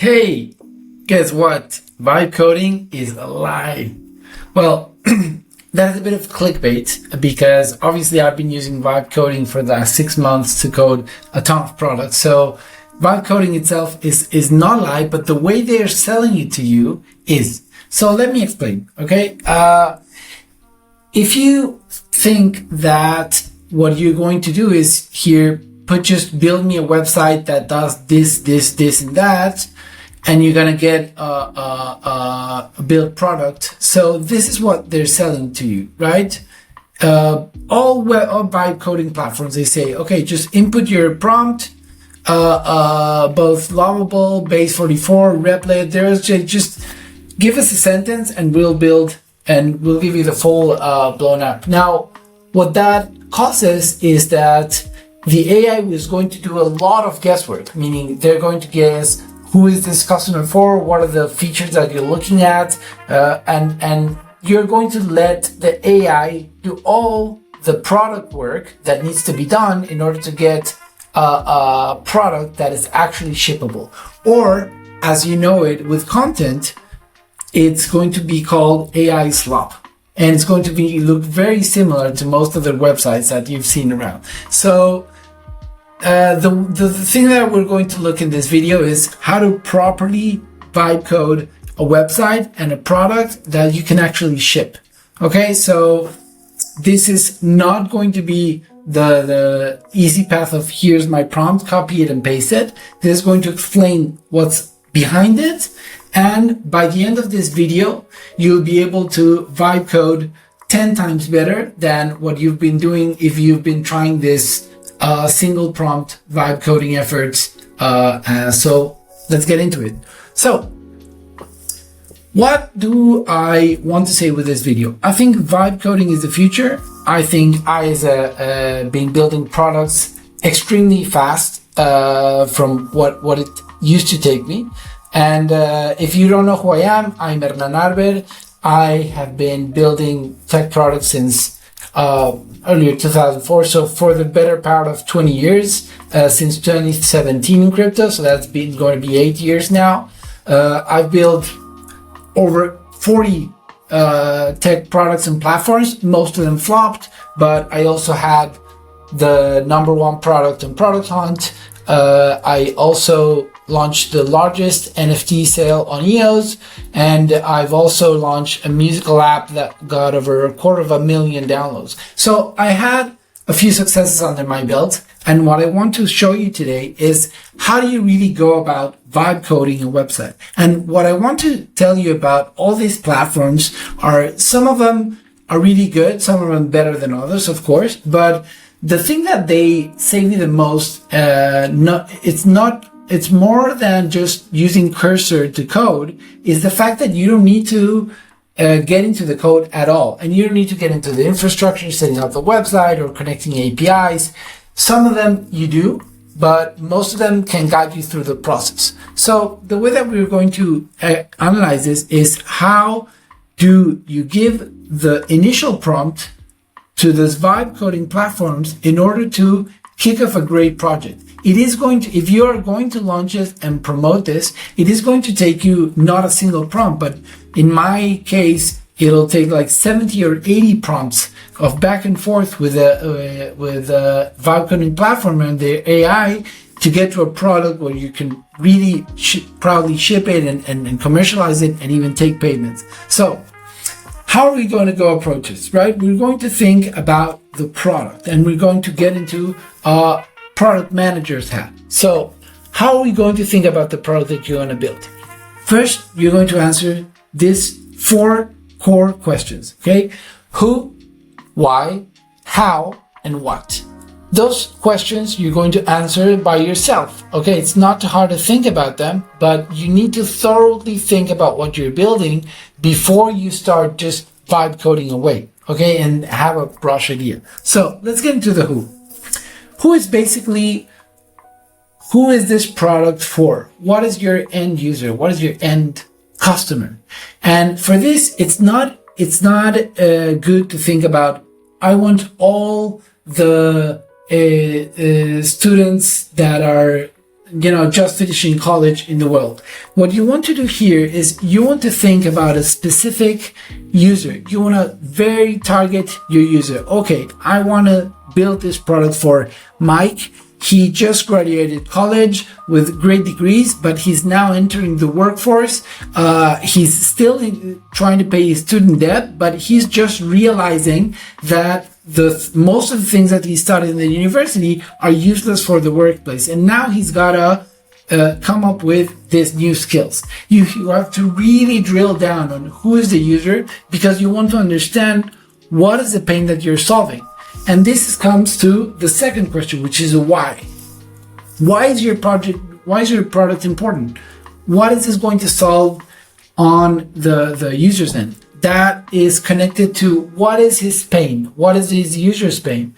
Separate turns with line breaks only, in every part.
Hey, guess what? Vibe coding is alive. Well, that's a bit of clickbait because obviously I've been using vibe coding for the last 6 months to code a ton of products. So vibe coding itself is not live, but the way they're selling it to you is. So let me explain, okay? If you think that what you're going to do is here, just build me a website that does this, and that, and you're gonna get a built product. So this is what they're selling to you, right? All vibe coding platforms, they say, okay, just input your prompt, both Lovable, Base 44, Replit. There's just give us a sentence and we'll build and we'll give you the full blown up. Now, what that causes is that the AI is going to do a lot of guesswork, meaning they're going to guess who is this customer for, what are the features that you're looking at, and you're going to let the AI do all the product work that needs to be done in order to get a product that is actually shippable. Or, as you know it, with content, it's going to be called AI Slop. And it's going to look very similar to most other websites that you've seen around. So the thing that we're going to look in this video is how to properly vibe code a website and a product that you can actually ship. Okay, so this is not going to be the easy path of here's my prompt, copy it and paste it. This is going to explain what's behind it. And by the end of this video, you'll be able to vibe code 10 times better than what you've been doing if you've been trying this single prompt vibe coding efforts. So let's get into it. So what do I want to say with this video? I think vibe coding is the future. I think I been building products extremely fast from what it used to take me. And if you don't know who I am, I'm Hernan Arber. I have been building tech products since earlier 2004, so for the better part of 20 years, since 2017 in crypto, so that's been going to be 8 years now. I've built over 40 tech products and platforms. Most of them flopped, but I also had the #1 product on Product Hunt. I also launched the largest NFT sale on EOS, and I've also launched a musical app that got over 250,000 downloads. So I had a few successes under my belt, and what I want to show you today is how do you really go about vibe coding a website. And what I want to tell you about all these platforms are, some of them are really good, some of them better than others, of course, but the thing that they save me the most, it's more than just using cursor to code, is the fact that you don't need to get into the code at all. And you don't need to get into the infrastructure, setting up the website or connecting APIs. Some of them you do, but most of them can guide you through the process. So the way that we're going to analyze this is how do you give the initial prompt to these vibe coding platforms in order to kick off a great project. It is going to, if you are going to launch it and promote this, it is going to take you not a single prompt, but in my case, it'll take like 70 or 80 prompts of back and forth with a vibe coding platform and the AI to get to a product where you can really proudly ship it and commercialize it and even take payments. So how are we going to go approach this, right? We're going to think about the product and we're going to get into a product manager's hat. So how are we going to think about the product that you're going to build? First, you're going to answer these 4 core questions, okay? Who, why, how, and what. Those questions you're going to answer by yourself, okay? It's not too hard to think about them, but you need to thoroughly think about what you're building before you start just vibe coding away, okay? And have a brush idea. So let's get into the who. Who is this product for? What is your end user? What is your end customer? And for this, it's not good to think about, I want all the students that are just finishing college in the world. What you want to do here is you want to think about a specific user. You want to very target your user. Okay, I want to build this product for Mike. He just graduated college with great degrees, but he's now entering the workforce. He's still trying to pay his student debt, but he's just realizing that most of the things that he studied in the university are useless for the workplace. And now he's got to come up with these new skills. You have to really drill down on who is the user, because you want to understand what is the pain that you're solving. And this comes to the second question, which is why. Why is your product important? What is this going to solve on the user's end? That is connected to what is his pain? What is his user's pain?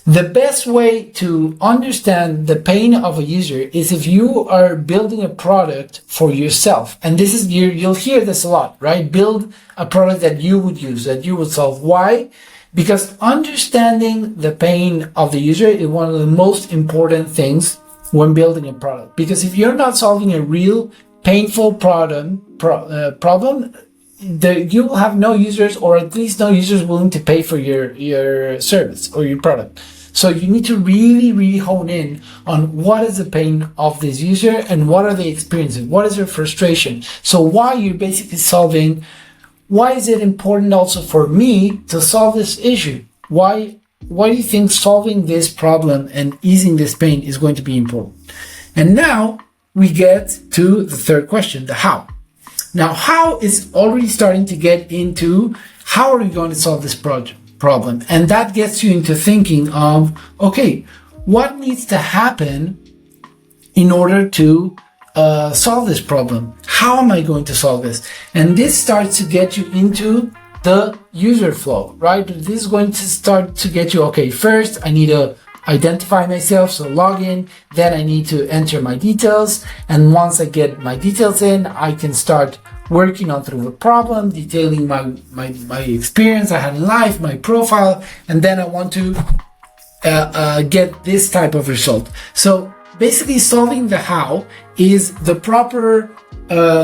The best way to understand the pain of a user is if you are building a product for yourself. And this is, you'll hear this a lot, right? Build a product that you would use, that you would solve. Why? Because understanding the pain of the user is one of the most important things when building a product. Because if you're not solving a real painful problem, you will have no users, or at least no users willing to pay for your service or your product. So you need to really, really hone in on what is the pain of this user and what are they experiencing? What is their frustration? So why you're basically solving. Why is it important also for me to solve this issue? Why do you think solving this problem and easing this pain is going to be important? And now we get to the third question, the how. Now, how is already starting to get into how are we going to solve this problem? And that gets you into thinking of, okay, what needs to happen in order to solve this problem? How am I going to solve this? And this starts to get you into the user flow, right? This is going to start to get you, okay, first I need to identify myself, so log in, then I need to enter my details, and once I get my details in, I can start working on through the problem, detailing my experience I had in life, my profile, and then I want to get this type of result. So basically solving the how is the proper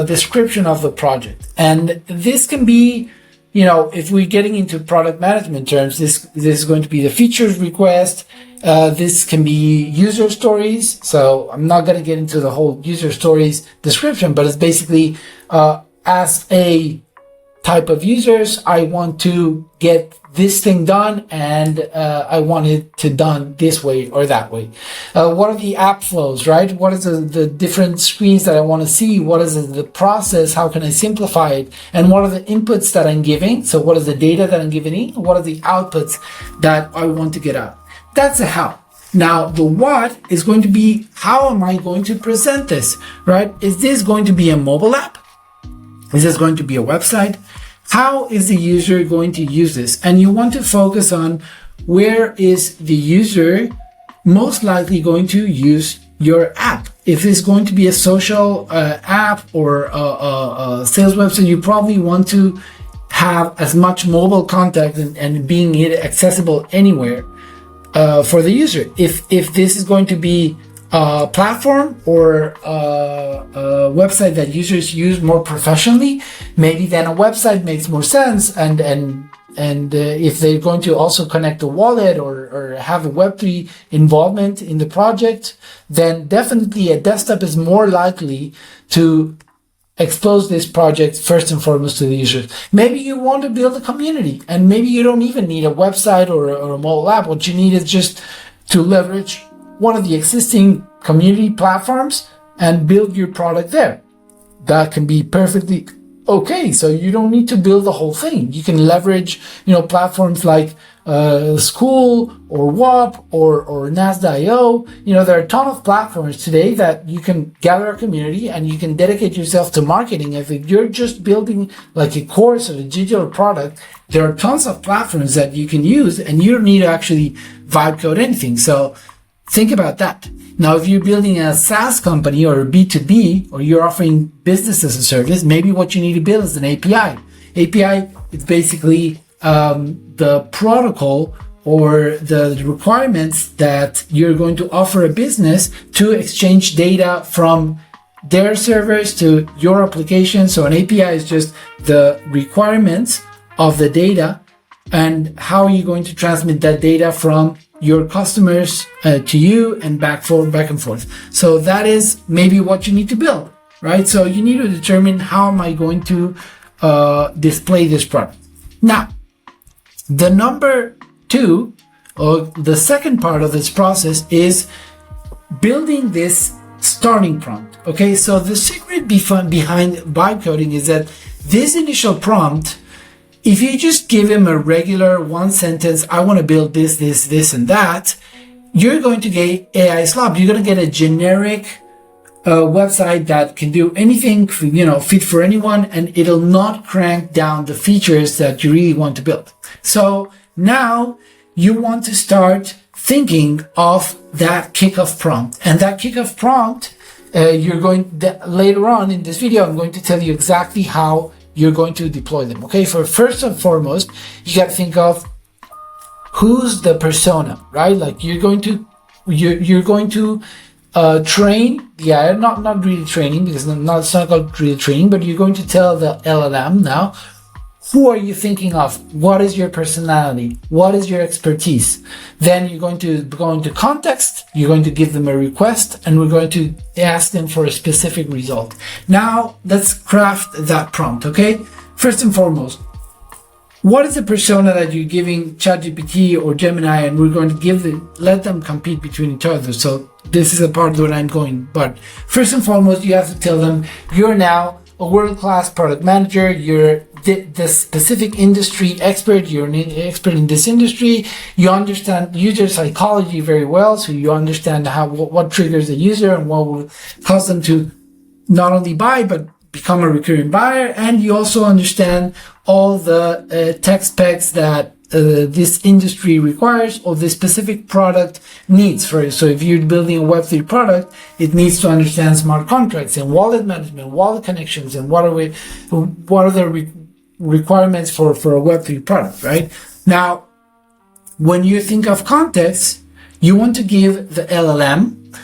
description of the project. And this can be, if we're getting into product management terms, this is going to be the features request. This can be user stories. So I'm not going to get into the whole user stories description, but it's basically as a type of users, I want to get this thing done, and I want it to done this way or that way. What are the app flows, right? What is the different screens that I want to see? What is the process? How can I simplify it? And what are the inputs that I'm giving? So what is the data that I'm giving in? What are the outputs that I want to get out? That's the how. Now, the what is going to be, how am I going to present this, right? Is this going to be a mobile app? Is this going to be a website? How is the user going to use this? And you want to focus on where is the user most likely going to use your app. If it's going to be a social app or a sales website, you probably want to have as much mobile contact and being accessible anywhere for the user. If this is going to be a platform or a website that users use more professionally, maybe then a website makes more sense. And if they're going to also connect a wallet or have a Web3 involvement in the project, then definitely a desktop is more likely to expose this project first and foremost to the users. Maybe you want to build a community, and maybe you don't even need a website or a mobile app. What you need is just to leverage one of the existing community platforms and build your product there. That can be perfectly okay. So you don't need to build the whole thing. You can leverage, platforms like School or WAP or Nas.io. There are a ton of platforms today that you can gather a community and you can dedicate yourself to marketing. If you're just building like a course or a digital product, there are tons of platforms that you can use, and you don't need to actually vibe code anything. So think about that. Now, if you're building a SaaS company or a B2B, or you're offering business as a service, maybe what you need to build is an API. API is basically the protocol or the requirements that you're going to offer a business to exchange data from their servers to your application. So an API is just the requirements of the data and how are you going to transmit that data from your customers to you and back and forth. So that is maybe what you need to build, right? So you need to determine how am I going to display this product. Now, the number two, or the second part of this process, is building this starting prompt. Okay, so the secret behind vibe coding is that this initial prompt, if you just give him a regular one sentence, I want to build this, and that, you're going to get AI Slop. You're going to get a generic website that can do anything, fit for anyone, and it'll not crank down the features that you really want to build. So now you want to start thinking of that kickoff prompt, and that kickoff prompt, later on in this video, I'm going to tell you exactly how you're going to deploy them. Okay, for first and foremost, you got to think of who's the persona, right? Like you're going to train the AI, not really training, because it's not called really training, but you're going to tell the LLM now, who are you thinking of? What is your personality? What is your expertise? Then you're going to go into context, you're going to give them a request, and we're going to ask them for a specific result. Now, let's craft that prompt, okay? First and foremost, what is the persona that you're giving ChatGPT or Gemini, and we're going to let them compete between each other. So this is a part where I'm going. But first and foremost, you have to tell them you're now a world-class product manager, you're the specific industry expert, you're an expert in this industry, you understand user psychology very well, so you understand what triggers the user and what will cause them to not only buy, but become a recurring buyer, and you also understand all the tech specs that this industry requires or the specific product needs for it. So if you're building a Web3 product, it needs to understand smart contracts and wallet management, wallet connections, and what are the requirements for a Web3 product, right? Now, when you think of context, you want to give the LLM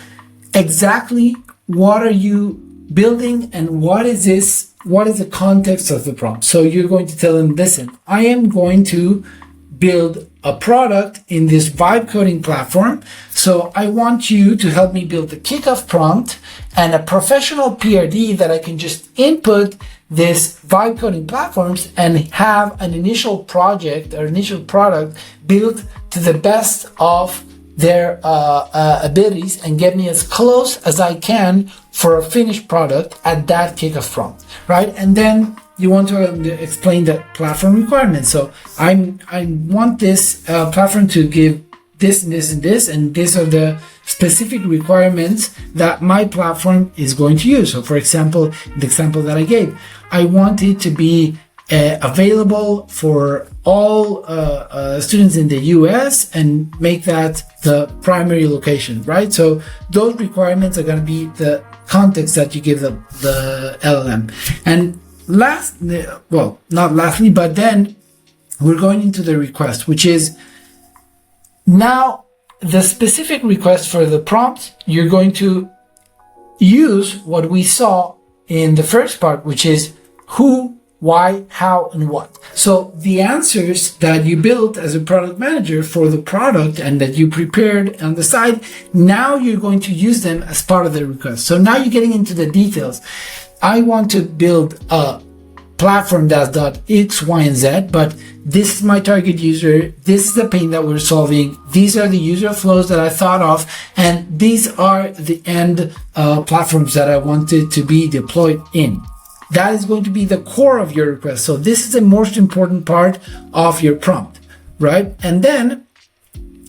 exactly what are you building and what is the context of the prompt. So you're going to tell them, listen, I am going to build a product in this vibe coding platform. So I want you to help me build the kickoff prompt and a professional PRD that I can just input this vibe coding platforms and have an initial project or initial product built to the best of their abilities and get me as close as I can for a finished product at that kickoff prompt, right? And then you want to explain the platform requirements. So I want this platform to give this and this and this, and these are the specific requirements that my platform is going to use. So for example, the example that I gave, I want it to be available for all students in the US and make that the primary location, right? So those requirements are going to be the context that you give the LLM. And not lastly, but then we're going into the request, which is now the specific request for the prompt. You're going to use what we saw in the first part, which is who, why, how, and what. So the answers that you built as a product manager for the product and that you prepared on the side, now you're going to use them as part of the request. So now you're getting into the details. I want to build a platform that's dot X, Y, and Z, but this is my target user. This is the pain that we're solving. These are the user flows that I thought of, and these are the end platforms that I wanted to be deployed in. That is going to be the core of your request. So this is the most important part of your prompt, right? And then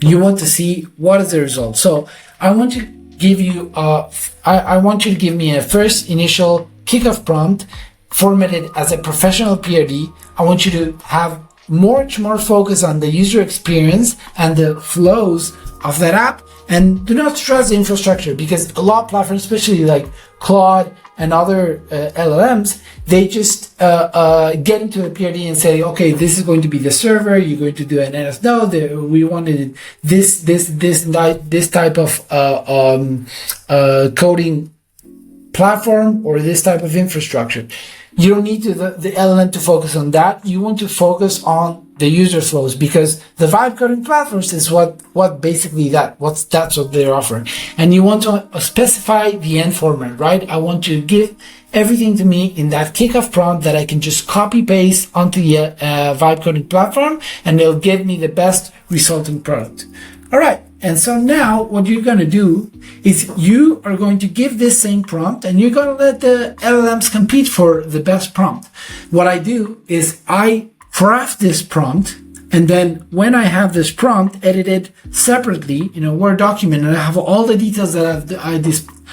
you want to see what is the result. So I want to give you I want you to give me a first initial kickoff prompt formatted as a professional PRD. I want you to have much more focus on the user experience and the flows of that app, and do not stress the infrastructure, because a lot of platforms, especially like Claude and other LLMs, they just get into a PRD and say, okay, this is going to be the server, you're going to do an NS node, we wanted this type of coding platform or this type of infrastructure. You don't need the LLM to focus on that. You want to focus on the user flows, because the vibe coding platforms is what basically that's what they're offering. And you want to specify the end format, right? I want to give everything to me in that kickoff prompt that I can just copy paste onto the vibe coding platform, and it'll give me the best resulting product. All right. And so now what you're going to do is you are going to give this same prompt, and you're going to let the LLMs compete for the best prompt. What I do is I craft this prompt, and then when I have this prompt edited separately in a Word document, and I have all the details that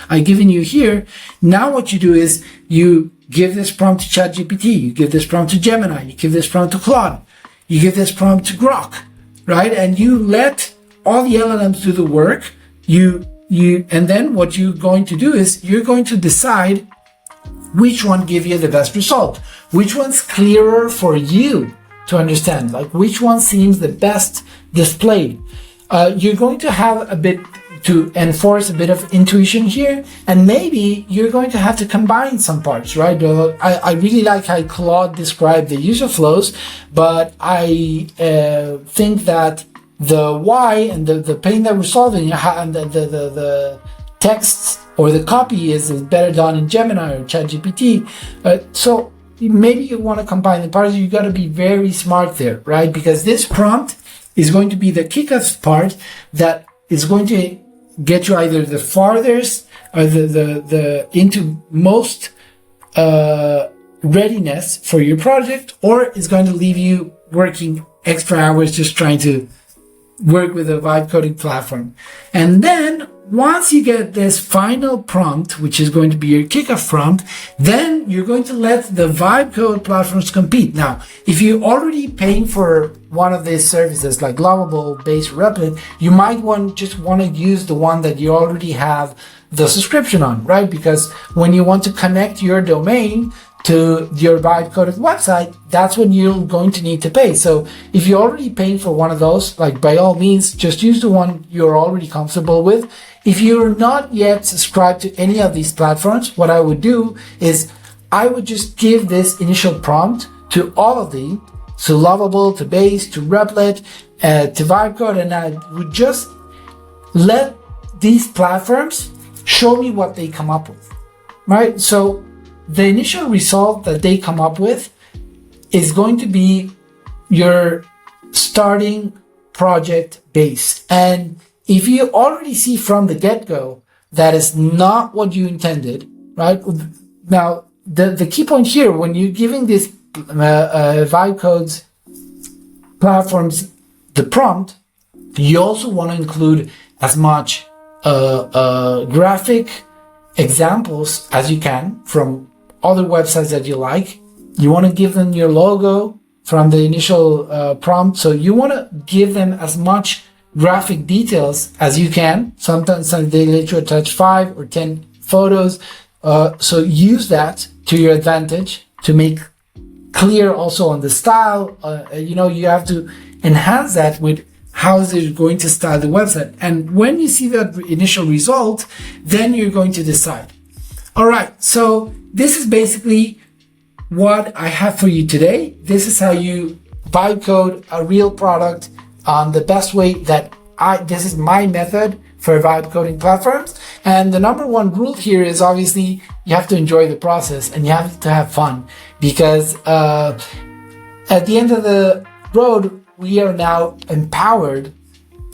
I've given you here, now what you do is you give this prompt to ChatGPT, you give this prompt to Gemini, you give this prompt to Claude, you give this prompt to Grok, right? And you let all the LLMs do the work. And then what you're going to do is you're going to decide which one give you the best result, which one's clearer for you to understand, like which one seems the best displayed. You're going to have a bit to enforce a bit of intuition here, and maybe you're going to have to combine some parts, right? I really like how Claude described the user flows, but I think that the why and the pain that we're solving, and the texts or the copy is better done in Gemini or ChatGPT. So maybe you want to combine the parts. You got to be very smart there, right? Because this prompt is going to be the kickoff part that is going to get you either the farthest or the into most readiness for your project, or is going to leave you working extra hours just trying to work with a vibe coding platform. And then once you get this final prompt, which is going to be your kickoff prompt, then you're going to let the vibe code platforms compete. Now, if you're already paying for one of these services like Lovable, Base, Replit, you might just want to use the one that you already have the subscription on, right? Because when you want to connect your domain to your vibe coded website, that's when you're going to need to pay. So if you're already paying for one of those, like by all means, just use the one you're already comfortable with. If you're not yet subscribed to any of these platforms, what I would do is I would just give this initial prompt to all of them, to Lovable, to Base, to Replit, to Vibecode, and I would just let these platforms show me what they come up with, right? So the initial result that they come up with is going to be your starting project base. And if you already see from the get-go that is not what you intended, right? Now, the key point here, when you're giving this vibe codes platforms the prompt, you also want to include as much graphic examples as you can from other websites that you like. You want to give them your logo from the initial prompt. So you want to give them as much graphic details as you can. Sometimes they let you attach 5 or 10 photos. So use that to your advantage to make clear also on the style. You have to enhance that with how is it going to style the website. And when you see that initial result, then you're going to decide. All right, so this is basically what I have for you today. This is how you vibe code a real product on the best way this is my method for vibe coding platforms. And the number one rule here is obviously you have to enjoy the process and you have to have fun, because at the end of the road, we are now empowered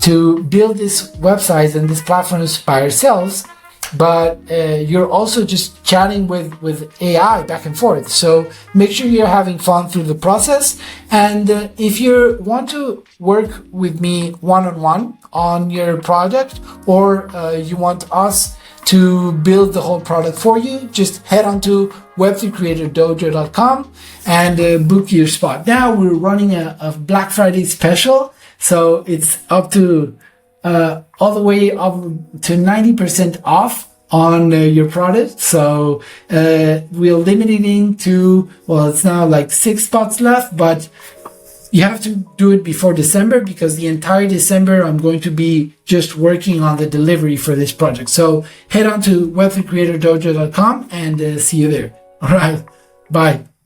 to build these websites and these platforms by ourselves, but you're also just chatting with AI back and forth. So make sure you're having fun through the process. And if you want to work with me one-on-one on your project, or you want us to build the whole product for you, just head on to web3creatordojo.com and book your spot. Now we're running a Black Friday special, so it's up to all the way up to 90% off on your product. So we're limiting to, well, it's now like 6 spots left, but you have to do it before December, because the entire December I'm going to be just working on the delivery for this project. So head on to web3creatordojo.com and see you there. All right, bye.